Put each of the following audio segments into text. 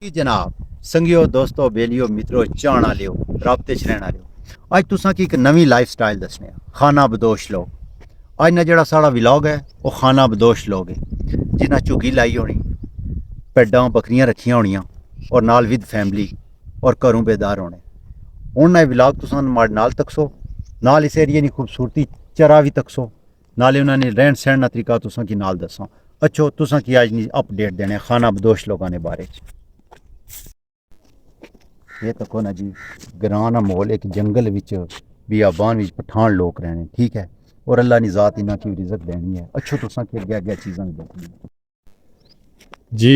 جی جناب संगियो दोस्तों बेलियो मित्रों चाहना लियो राबते च रहना लियो अज तुसा की एक नवी लाइफ स्टाइल दसने खाना बदोश लोग अज ना जड़ा साड़ा व्लॉग है वो खाना बदोश लोग है जिन्हें झुग्गी लाई होनी भेड्डां बकरियां रखियां होनियां और नाल विद फैमिली और घरों बेदार होने हूँ ना व्लॉग तुसा माड़े नाल तकसो नाल इस एरिए की खूबसूरती चरा भी तकसो नाले उन्होंने रहन सहन का तरीका तुसा की नाल दसा अच्छो तुसा की अज नहीं अपडेट देने खाना बदोश लोगों ने बारे ये तको ना जी ग्रां ना माहौल एक जंगल विच बियाबान विच पठान लोग रहने ठीक है और अल्लाह ने ज़ात इन्हां की रिज़्क देनी है अच्छो तुसा के अगे चीज़ां देखनी जी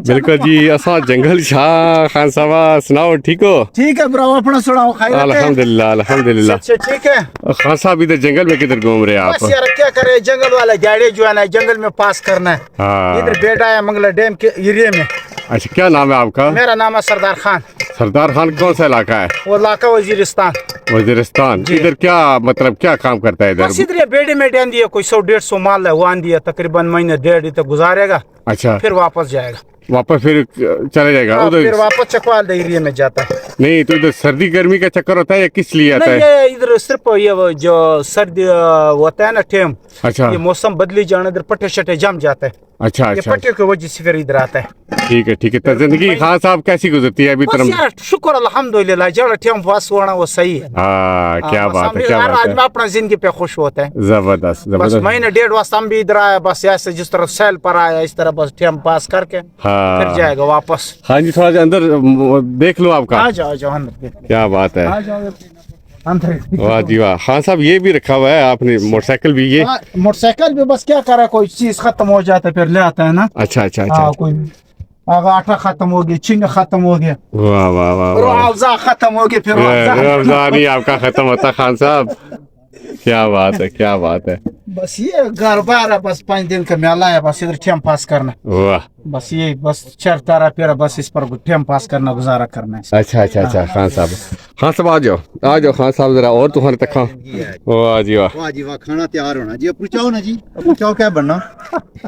बिल्कुल जी असा जंगल शाह खान साहब सुनाओ ठीक हो? ठीक है ब्रो अपना सुनाओ खैरियत है अल्हम्दुलिल्लाह अल्हम्दुलिल्लाह। अच्छा ठीक है खान साहब इधर जंगल में किधर घूम रहे हैं बस आप? यार क्या करे जंगल वाला गाड़ी जो है ना जंगल में पास करना है हाँ इधर बेटा है मंगला डैम के एरिया में अच्छा क्या नाम है आपका? मेरा नाम है सरदार खान सरदार खान कौन सा इलाका है? वो इलाका वजीरिस्तान वजीरिस्तान। इधर क्या मतलब क्या काम करता है बस इधर? इधर ये बेड़े में आंदी है कोई 100-150 माल है वो आंदी है तकरीबन महीने डेढ़ तक गुजारेगा अच्छा फिर वापस जाएगा वापस फिर चले जाएगा फिर उधर? वापस चकवाल एरिया में जाता है नहीं तो इधर सर्दी गर्मी का चक्कर होता है या किस लिए आता नहीं है? ये इधर सिर्फ ये वो जो सर्दी होता है ना टेम अच्छा ये मौसम बदली जाने इधर पट्टे शट्टे जम जाते हैं अच्छा ये अच्छा पट्टे की वजह से फिर इधर आता है ठीक है तो जिंदगी खान साहब कैसी गुजरती है अभी बस तरफ? यार शुक्र अल्हम्दुलिल्लाह जड़ा टेम पास होना वो सही है हाँ क्या बस बात हम है क्या हर बात आदमी है अपना जिंदगी पे खुश होता है जबरदस्त बस जबरदस्त। महीने डेढ़ वास्ते हम भी इधर आए बस ऐसे जिस तरह सेल पर आया इस तरह बस टेम पास करके हाँ फिर जाएगा वापस हाँ जी थोड़ा सा अंदर देख लो आपका आ जाओ अंदर क्या बात है आ जाओ अंदर वाह जी वाह। खान साहब ये भी रखा हुआ है आपने मोटरसाइकिल भी ये? मोटरसाइकिल भी बस क्या करे कोई चीज खत्म हो जाता है फिर ले आता है ना अच्छा अच्छा हाँ अच्छा कोई अगर आटा खत्म हो गया चिंग खत्म हो गया वाह वाह वाह वाह। अफजा खत्म हो गया फिर रमजान ही आपका खत्म होता खान साहब। क्या बात है बस ये घर बार है बस 5 दिन का मेला है बस इधर टाइम पास करना वाह बस ये बस चढ़ता रहा फिर बस इस पर टाइम पास करना गुजारा करना है अच्छा खान साहब आ जाओ खान साहब जरा और तुम्हारे तक वाह जी वाह खाना तैयार होना जी पूछाओ ना जी पूछाओ क्या बनना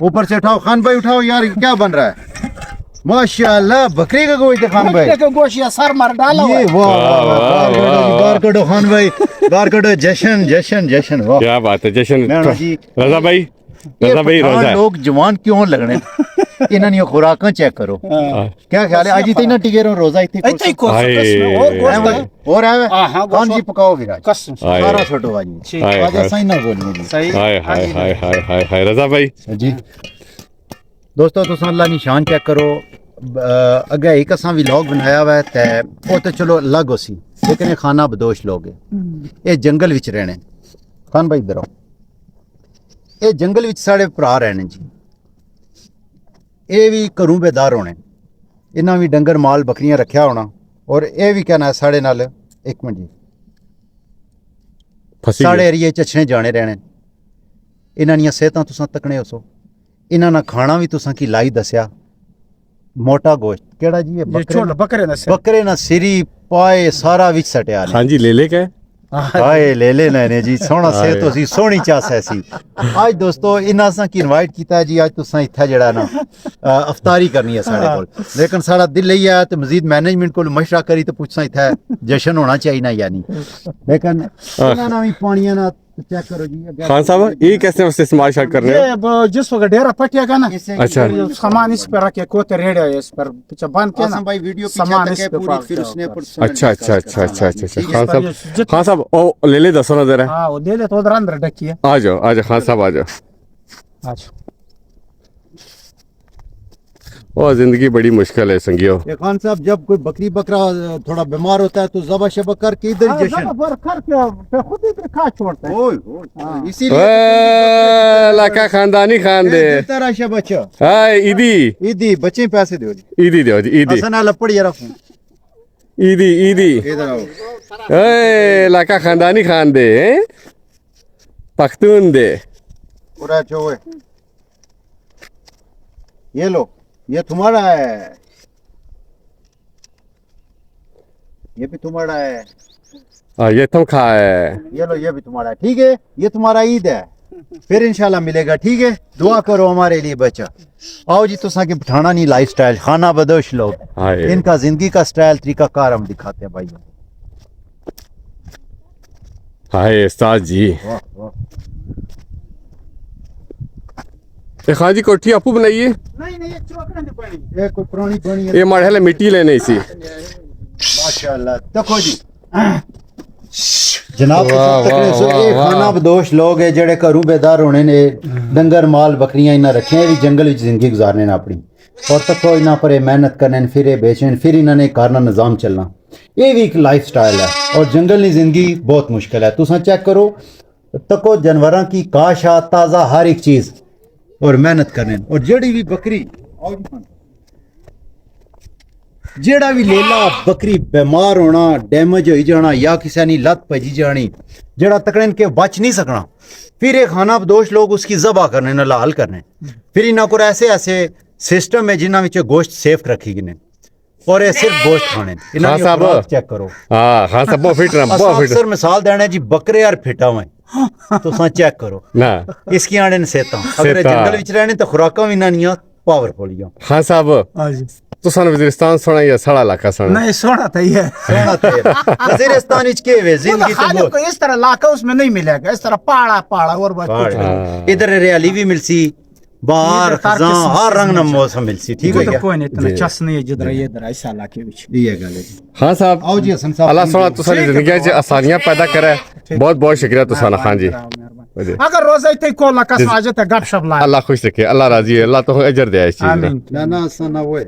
ऊपर से उठाओ खान भाई उठाओ यार क्या बन रहा है माशाल्लाह बकरी का गोश्त खान भाई का गोश्त या सर मार डाला हुआ ये है। वाह बार कटो खान भाई बार कटो जशन वाह क्या बात है जशन। मैं जी रजा भाई रोजा है। लोग जवान क्यों लगने इन्हां दी खुराकां चेक करो क्या ख्याल है आज इतना टिके रहो रोजा इतने ऐसे ही को हाय। और गोश्त है। और है हाँ, खान जी पकाओ फिर आज कसम से। हाय। सारा छोटो आज ठीक। हाय, आज हाय। ऐसा ही ना बोलने जी सही हाय रजा भाई जी दोस्तों तुस अल्लाह निशान चेक करो अगे एक असा व्लॉग बनाया हुआ है ते वो तो चलो अलग हो सी लेकिन ये खाना बदोश लोग है ये जंगल विच रहने खान भाई इधर आओ ये जंगल विच साढ़े भरा रहने जी ये भी घरों बेदार होने इन्हां भी डंगर माल बकरियां रखा होना और ये भी कहना है साढ़े नाल एक मिनट जी फसी साढ़े गए। एरिए चछने जाने रहने इन्हां दियां सेहतां तुसां तकने हो सो इन्हां ना खाना भी तुसां की लाई दस्या मोटा गोश्त केड़ा जी ये ये छोड़ बकरे ना से बकरे ना सिरी पाए सारा विच सटिया ने हाँ जी ले क्या हाय ले ने जी सोहना से तो सी सोहनी चास ऐसी आज दोस्तों इन्हां सा की इनवाइट कीता जी आज तुसां इत्थे जेड़ा ना अफ्तारी करनी है साढ़े कोल लेकिन सारा दिल लई आया ते मजीद मैनेजमेंट कोल मशवरा करी ते पुछसां इत्थे जश्न होना चाहिए ना यानी लेकिन इन्हां ना भी पानियां ना चेक करो जी खान साहब ये कैसे इस्तेमाल शायद कर रहे हो? ये जिस वक्त डेरा पटियागा ना अच्छा। फिर ये सामान इस पर रखे कोते रेड़े है इस पर पीछे बांध के ना आसम भाई वीडियो सामान पीछे इस तक पे पूरी पाक फिर किया उसने होगा। अच्छा इस खान पर ये साहब खान साहब ओ ले दसो ना जरा हाँ वो दे दे तो उधर अंदर ढकी है आ जाओ खान साहब आ जाओ। अच्छा ओ जिंदगी बड़ी मुश्किल है संगियो। ये खान साहब जब कोई बकरी बकरा थोड़ा बीमार होता है तो जबा शबा करके इधर ही जश्न पर कर के खुद ही खा छोड़ता है ओए इसीलिए लाका खानदानी खान दे तरह से बच्चा हाय ईदी ईदी बच्चे पैसे दो जी ईदी दो जी ईदी हसन लपड़ जरा फोन ईदी इधर आओ ए लाका खानदानी खान दे पख्तून दे पूरा चोए ये लो ये तुम्हारा है ये भी तुम्हारा है ये तुम खा है ये लो ये भी तुम्हारा है ठीक है ये तुम्हारा ईद है پھر انشاءاللہ ملے گا. ٹھیک ہے, دعا کرو ہمارے لیے بچہ. آؤ جی تو کی پٹھانا نہیں لائف سٹائل خانہ بدوش لوگ, ہائے ان کا زندگی کا سٹائل طریقہ کار ہم دکھاتے ہیں بھائی. ہائے استاد جی. واہ واہ. یہ خان جی کوٹھی آپ بنائیے؟ نہیں نہیں یہ چوکڑے نہیں بنی. یہ کوئی پرانی بنی ہے یہ ماڑے مٹی لینے سی. ماشاءاللہ. دیکھو جی جناب واہ، تکڑے سو واہ، یہ واہ۔ خانہ بدوش لوگ ہے جڑے گھروں بیدار ہونے نے ڈنگر مال بکریاں انہاں رکھے ہیں بھی جنگل وچ زندگی گزارنے نے اپنی. اور تکو انہاں پر یہ محنت کرنے پھر یہ بیچن پھر انہاں نے کار نہ نظام چلنا. یہ بھی ایک لائف سٹائل ہے اور جنگل کی زندگی بہت مشکل ہے. تساں چیک کرو تکو جانوراں کی کاشت تازہ ہر ایک چیز اور محنت کرنے اور جڑی بھی بکری جیڑا بھی لیلا بکری بیمار ہونا ڈیمیج ہوئی جانا یا کسی نے لت پجی جانی جیڑا تکڑن کے بچ نہیں سکنا پھر ایک خانہ بدوش لوگ اس کی ذبح کرنے نہ لال کرنے پھر انہاں کو ایسے ایسے سسٹم ہے جنہاں وچ گوشت سیف رکھی گنے اور یہ صرف گوشت کھانے انہاں کی صاحب خوراک چیک کرو. ہاں خان صاحب بہت فٹ رہا بہت فٹ اکثر مثال دینا جی بکرے یار پھٹا ہوئے تو ساں چیک کرو نا. اس کی آنے صحتاں اگر جنگل وچ رہنے تو خوراکاں بھی نہ نیاں پاورفل یا خان صاحب ہاں جی تو سن وزیرستان سونا یا سڑا علاقہ سونا؟ نہیں سونا تھا یہ سونا تیرا وزیرستان وچ کے وے زندگی تو خالی بہت کو اس طرح علاقہ اس میں نہیں ملے گا. اس طرح پہاڑا پہاڑا اور بات کچھ نہیں. ادھر ریالی بھی ملسی باہر ادھر خزاں قسم ہر رنگ نہ مل موسم ملسی. ٹھیک ہے تو کیا کوئی نہیں اتنا جی. چس نہیں ہے جدھر ادھر ایسا علاقے وچ. یہ گل ہے. خان صاحب آؤ جی حسن صاحب اللہ سونا تو ساری زندگی چ آسانیاں پیدا کرے. بہت بہت شکریہ تو سانا خان جی. اگر روزہ تے کو لکس واجت گپ شپ لا اللہ خوش رکھے اللہ راضی ہے اللہ تو اجر دے اس چیز میں. آمین. نہ نہ سنا وہ